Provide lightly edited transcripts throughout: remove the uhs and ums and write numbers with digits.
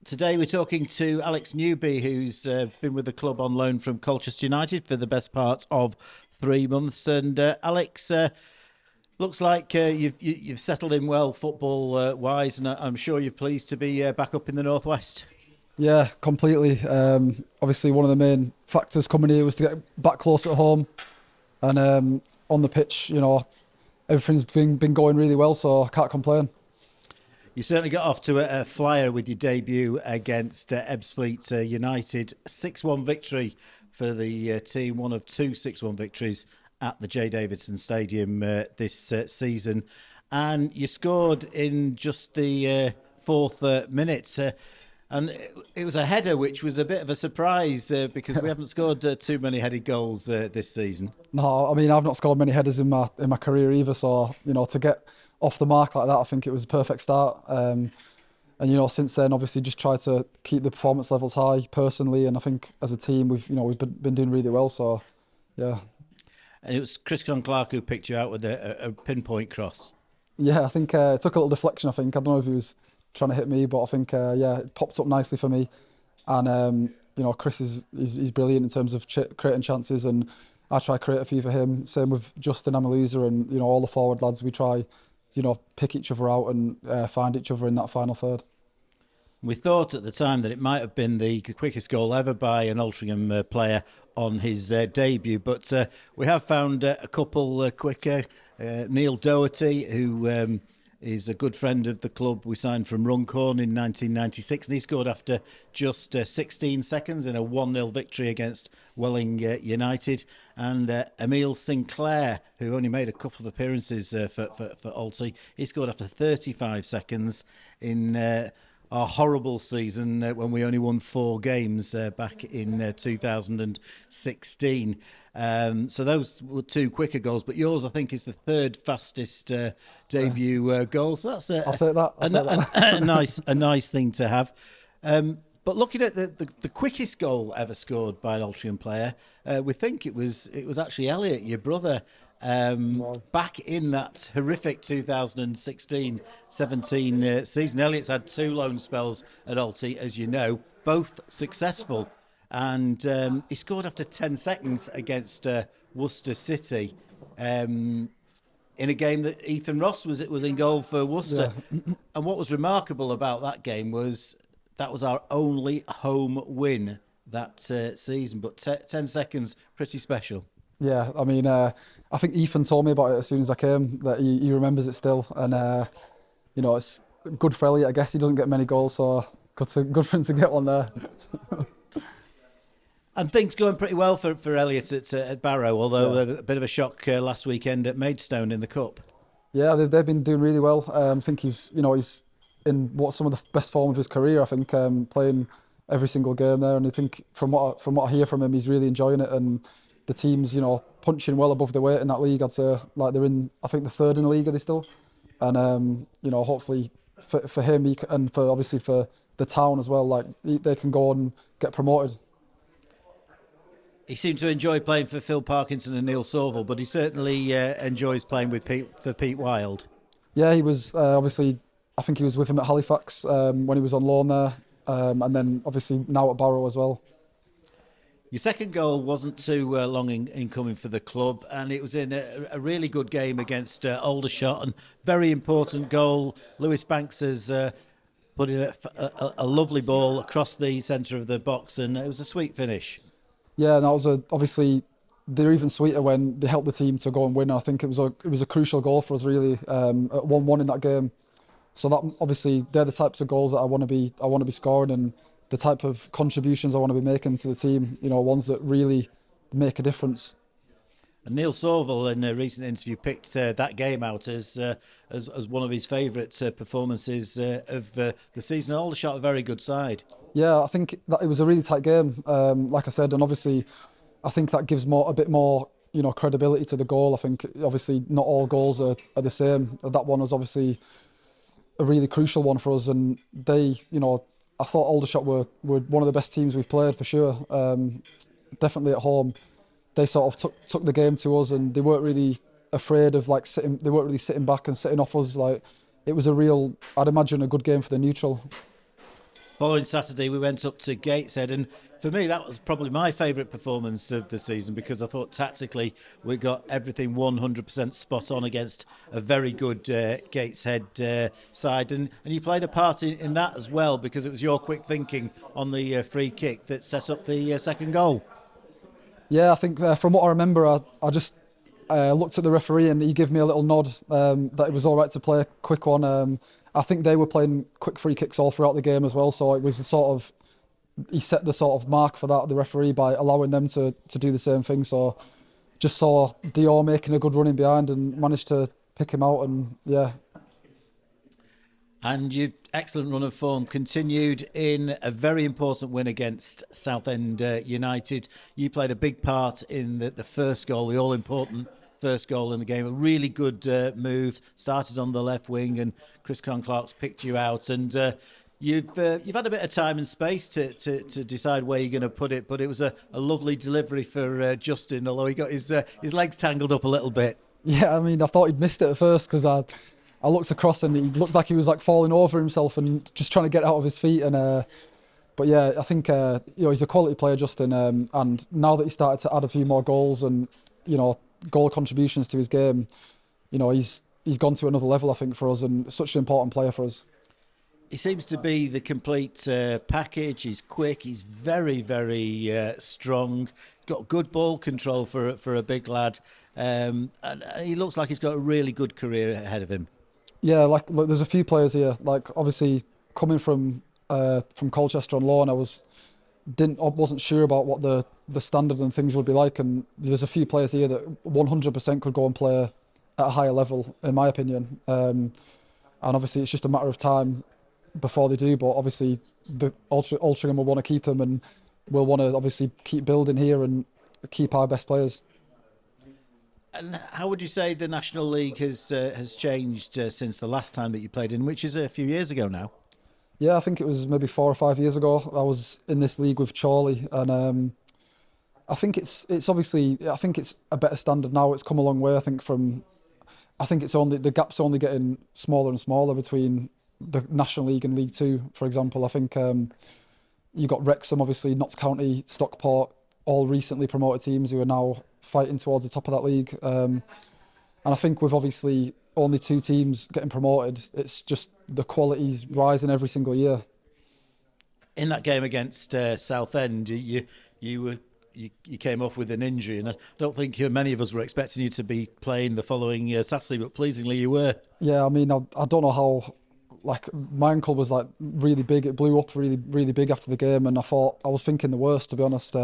Today we're talking to Alex Newby, who's been with the club on loan from Colchester United for the best part of 3 months. And Alex, looks like you've settled in well football wise, and I'm sure you're pleased to be back up in the northwest. Yeah, completely. Obviously, one of the main factors coming here was to get back close at home, and on the pitch, everything's been going really well, so I can't complain. You certainly got off to a flyer with your debut against Ebbsfleet United. 6-1 victory for the team, one of two 6-1 victories at the J Davidson Stadium this season. And you scored in just the fourth minute. And it was a header, which was a bit of a surprise because we haven't scored too many headed goals this season. No, I mean I've not scored many headers in my career either, so to get off the mark like that, I think it was a perfect start. And since then, obviously, just try to keep the performance levels high personally, and I think as a team, we've been doing really well. So, yeah. And it was Chris Clark who picked you out with a pinpoint cross. Yeah, I think it took a little deflection. I think I don't know if he was trying to hit me, but I think it popped up nicely for me. And Chris is brilliant in terms of creating chances, and I try to create a few for him. Same with Justin Amaluza and all the forward lads. We try pick each other out and find each other in that final third. We thought at the time that it might have been the quickest goal ever by an Altrincham player on his debut, but we have found a couple quicker. Neil Doherty, who is a good friend of the club. We signed from Runcorn in 1996, and he scored after just 16 seconds in a 1-0 victory against Welling United. And Emile Sinclair, who only made a couple of appearances for Alty, he scored after 35 seconds in our horrible season when we only won 4 games back in 2016. So those were 2 quicker goals, but yours, I think, is the 3rd fastest debut goal. So that's I'll take that. a nice thing to have. But looking at the quickest goal ever scored by an Altrincham player, we think it was actually Elliot, your brother. Back in that horrific 2016-17 season. Elliot's had 2 loan spells at Alty, as you know, both successful. And he scored after 10 seconds against Worcester City in a game that Ethan Ross was in goal for Worcester. Yeah. And what was remarkable about that game was that was our only home win that season. But 10 seconds, pretty special. Yeah, I mean, I think Ethan told me about it as soon as I came, that he remembers it still. And, it's good for Elliot. I guess he doesn't get many goals, so good for him to get one there. And things going pretty well for Elliot at Barrow, although a bit of a shock last weekend at Maidstone in the Cup. Yeah, they've been doing really well. I think he's in some of the best form of his career. I think playing every single game there, and I think from what I hear from him, he's really enjoying it. And the team's punching well above their weight in that league. I'd say they're in, I think, the 3rd in the league, are they still? And hopefully for him and for obviously for the town as well, they can go and get promoted. He seemed to enjoy playing for Phil Parkinson and Neil Sorville, but he certainly enjoys playing for Pete Wild. Yeah, he was obviously, I think he was with him at Halifax when he was on loan there, and then obviously now at Barrow as well. Your second goal wasn't too long in coming for the club, and it was in a really good game against Aldershot, and very important goal. Lewis Banks has put in a lovely ball across the centre of the box, and it was a sweet finish. Yeah, and that was obviously they're even sweeter when they helped the team to go and win. I think it was a crucial goal for us really at 1-1 in that game. So that obviously they're the types of goals that I want to be scoring, and the type of contributions I want to be making to the team. Ones that really make a difference. And Neil Sorville, in a recent interview, picked that game out as one of his favourite performances of the season. Aldershot, a very good side. Yeah, I think that it was a really tight game, like I said, and obviously I think that gives a bit more credibility to the goal. I think obviously not all goals are the same. That one was obviously a really crucial one for us, and they, I thought Aldershot were one of the best teams we've played for sure. Definitely at home, they sort of took the game to us, and they weren't really afraid of sitting. They weren't really sitting back and sitting off us. It was a real, I'd imagine, a good game for the neutral. following Saturday we went up to Gateshead, and for me that was probably my favourite performance of the season, because I thought tactically we got everything 100% spot on against a very good Gateshead side, and you played a part in that as well, because it was your quick thinking on the free kick that set up the second goal. Yeah, I think from what I remember, I just looked at the referee and he gave me a little nod that it was all right to play a quick one. I think they were playing quick free kicks all throughout the game as well, so it was he set the sort of mark for that, the referee, by allowing them to do the same thing. So just saw Dior making a good run in behind and managed to pick him out, and yeah. And your excellent run of form continued in a very important win against Southend United. You played a big part in the first goal, the all-important first goal in the game. A really good move, started on the left wing, and Chris Clark's picked you out. And you've had a bit of time and space to decide where you're going to put it, but it was a lovely delivery for Justin, although he got his legs tangled up a little bit. Yeah, I mean, I thought he'd missed it at first, because I looked across and he looked like he was like falling over himself and just trying to get out of his feet. And but yeah, I think he's a quality player, Justin. And now that he started to add a few more goals and goal contributions to his game, he's gone to another level, I think, for us, and such an important player for us. He seems to be the complete package. He's quick. He's very, very strong. Got good ball control for a big lad, and he looks like he's got a really good career ahead of him. Yeah, like there's a few players here. Like obviously coming from Colchester on loan, I wasn't sure about what the standard and things would be like, and there's a few players here that 100% could go and play at a higher level, in my opinion. And obviously it's just a matter of time before they do. But obviously the Altrincham will want to keep them, and we'll want to obviously keep building here and keep our best players. And how would you say the National League has changed since the last time that you played in, which is a few years ago now? Yeah, I think it was maybe 4 or 5 years ago. I was in this league with Chorley, and I think it's obviously, I think it's a better standard now. It's come a long way. I think the gap's only getting smaller and smaller between the National League and League Two, for example. I think you got Wrexham, obviously, Notts County, Stockport, all recently promoted teams who are now fighting towards the top of that league. And I think with obviously only 2 teams getting promoted, it's just the quality's rising every single year. In that game against Southend, you came off with an injury, and I don't think many of us were expecting you to be playing the following Saturday, but pleasingly you were. Yeah, I mean, I don't know how. Like my ankle was like really big. It blew up really, really big after the game, and I was thinking the worst, to be honest.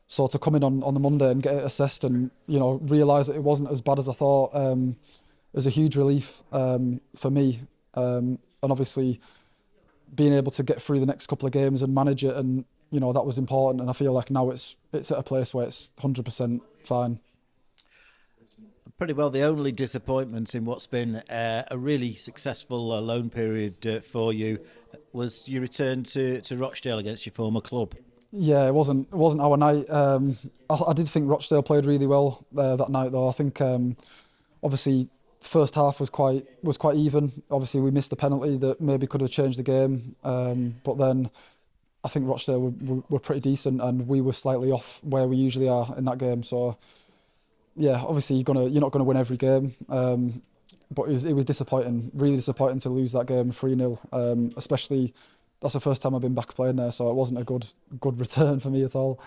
So to come in on the Monday and get it assessed and realise that it wasn't as bad as I thought, was a huge relief for me. And obviously being able to get through the next couple of games and manage it, and that was important. And I feel like now it's at a place where it's 100% fine. Pretty well the only disappointment in what's been a really successful loan period for you was your return to Rochdale against your former club. Yeah, it wasn't our night. I did think Rochdale played really well that night, though. I think obviously first half was quite even. Obviously we missed the penalty that maybe could have changed the game, but then I think Rochdale were pretty decent, and we were slightly off where we usually are in that game. So yeah, obviously you're not gonna win every game, but it was disappointing, really disappointing to lose that game 3-0. Especially that's the first time I've been back playing there, so it wasn't a good return for me at all.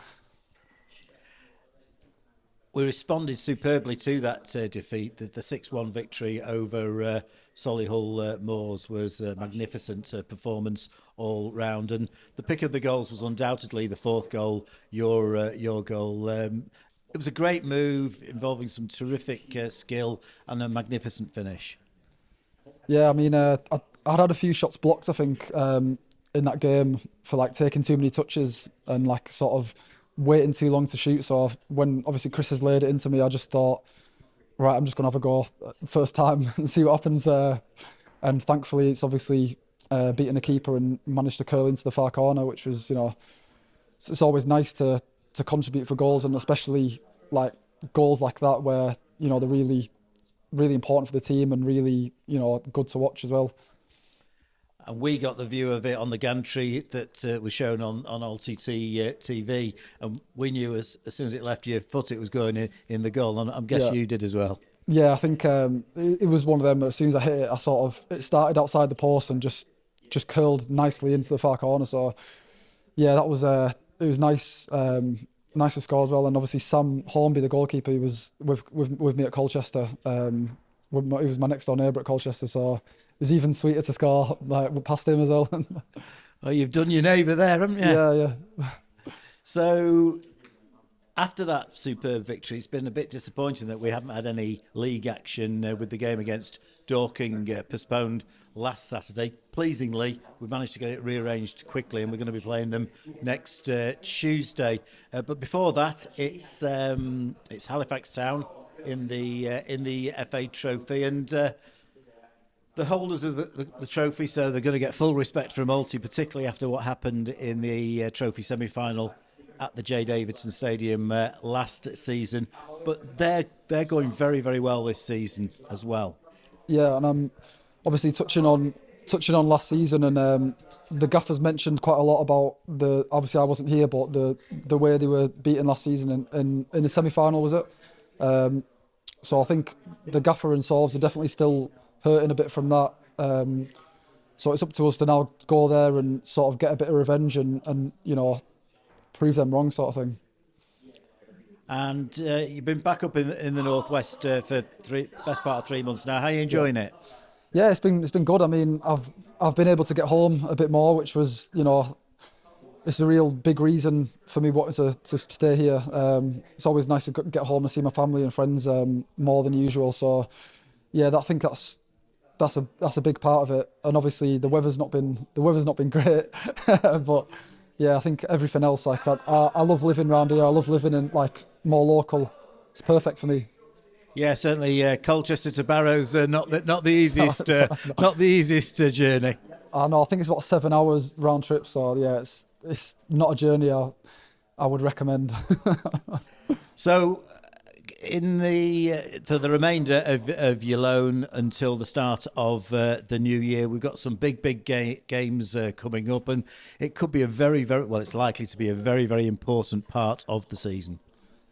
We responded superbly to that defeat. The 6-1 victory over Solihull Moors was a magnificent performance all round, and the pick of the goals was undoubtedly the 4th goal, your goal. It was a great move involving some terrific skill and a magnificent finish. Yeah, I mean, I'd had a few shots blocked, I think, in that game for like taking too many touches and like sort of waiting too long to shoot. So when obviously Chris has laid it into me, I just thought, right, I'm just going to have a go first time and see what happens. And thankfully, it's obviously beating the keeper and managed to curl into the far corner, which was, it's always nice to contribute for goals, and especially like goals like that where they're really, really important for the team and really good to watch as well. And we got the view of it on the gantry that was shown on Alty TV, and we knew as soon as it left your foot it was going in the goal, and I'm guessing you did as well. Yeah, I think it was one of them. As soon as I hit it, it started outside the post and just curled nicely into the far corner. So yeah, that was it was nice. Nice to score as well, and obviously Sam Hornby, the goalkeeper, he was with me at Colchester. He was my next door neighbour at Colchester, so it was even sweeter to score past him as well. Oh, you've done your neighbour there, haven't you? Yeah. So after that superb victory, it's been a bit disappointing that we haven't had any league action with the game against Dorking postponed last Saturday. Pleasingly, we managed to get it rearranged quickly, and we're going to be playing them next Tuesday. But before that, it's Halifax Town in the FA Trophy, and the holders of the trophy, so they're going to get full respect from Alty, particularly after what happened in the trophy semi-final at the J. Davidson Stadium last season. But they're going very, very well this season as well. Yeah, and I'm obviously touching on last season, and the gaffers mentioned quite a lot about obviously I wasn't here, but the way they were beaten last season in the semi-final, was it? So I think the gaffer and Sorves are definitely still hurting a bit from that. So it's up to us to now go there and sort of get a bit of revenge and prove them wrong, sort of thing. And you've been back up in the northwest for best part of 3 months now. How are you enjoying it? Yeah, it's been good. I mean, I've been able to get home a bit more, which was, it's a real big reason for me wanting to stay here. It's always nice to get home and see my family and friends more than usual. So yeah, I think that's a big part of it. And obviously the weather's not been great, but yeah, I think everything else, like I love living around here. I love living in more local. It's perfect for me. Yeah, certainly. Colchester to Barrow's not the easiest not the easiest journey. I know. I think it's about 7 hours round trip. So yeah, it's not a journey I would recommend. So, for the remainder of your loan until the start of the new year, we've got some big games coming up, and it could be it's likely to be a very, very important part of the season.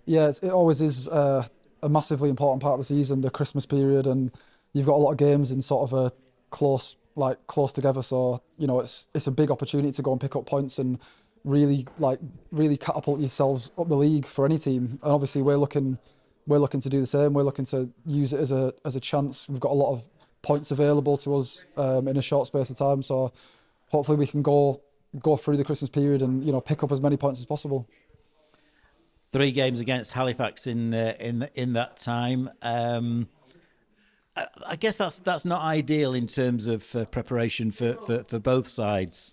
Yeah, it always is a massively important part of the season, the Christmas period, and you've got a lot of games in sort of a close together. So it's a big opportunity to go and pick up points and really catapult yourselves up the league for any team. And obviously we're looking to do the same. We're looking to use it as a chance. We've got a lot of points available to us in a short space of time. So hopefully we can go through the Christmas period and pick up as many points as possible. 3 games against Halifax in that time. I guess that's not ideal in terms of preparation for both sides.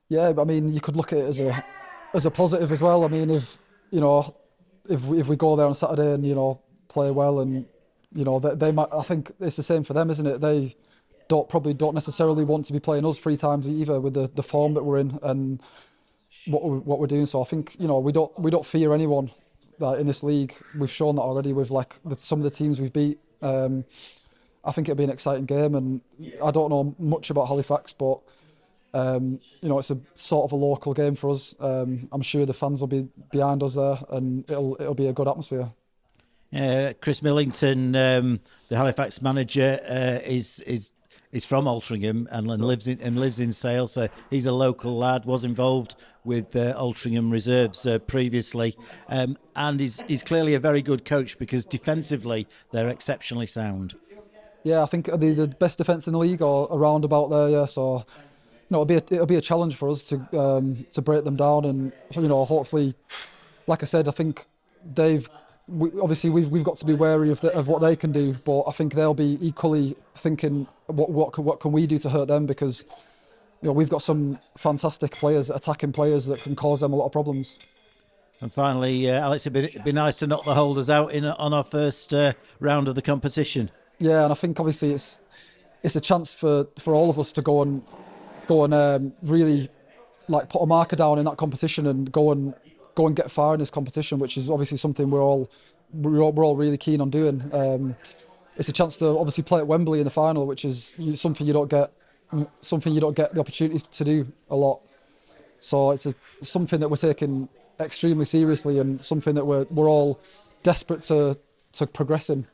Yeah, but I mean, you could look at it as a positive as well. I mean, if we go there on Saturday and play well, and they might, I think it's the same for them, isn't it? They probably don't necessarily want to be playing us 3 times either with the form that we're in and what we're doing. So I think we don't fear anyone in this league. We've shown that already with some of the teams we've beat. I think it'll be an exciting game, and I don't know much about Halifax, but it's a sort of a local game for us. I'm sure the fans will be behind us there, and it'll be a good atmosphere. Chris Millington, the Halifax manager, is from Altrincham and lives in Sale, so he's a local lad. Was involved with Altrincham reserves previously, and he's clearly a very good coach because defensively they're exceptionally sound. Yeah, I think the best defence in the league or around about there. Yeah, so it'll be a challenge for us to break them down, and hopefully, like I said, I think obviously we've got to be wary of what they can do, but I think they'll be equally thinking what can we do to hurt them, because we've got some fantastic attacking players that can cause them a lot of problems. And finally, Alex, it'd be nice to knock the holders out on our first round of the competition. Yeah, and I think obviously it's a chance for all of us to go and really put a marker down in that competition and go and get far in this competition, which is obviously something we're all really keen on doing. It's a chance to obviously play at Wembley in the final, which is something you don't get something you don't get the opportunity to do a lot. So it's something that we're taking extremely seriously, and something that we're all desperate to progress in.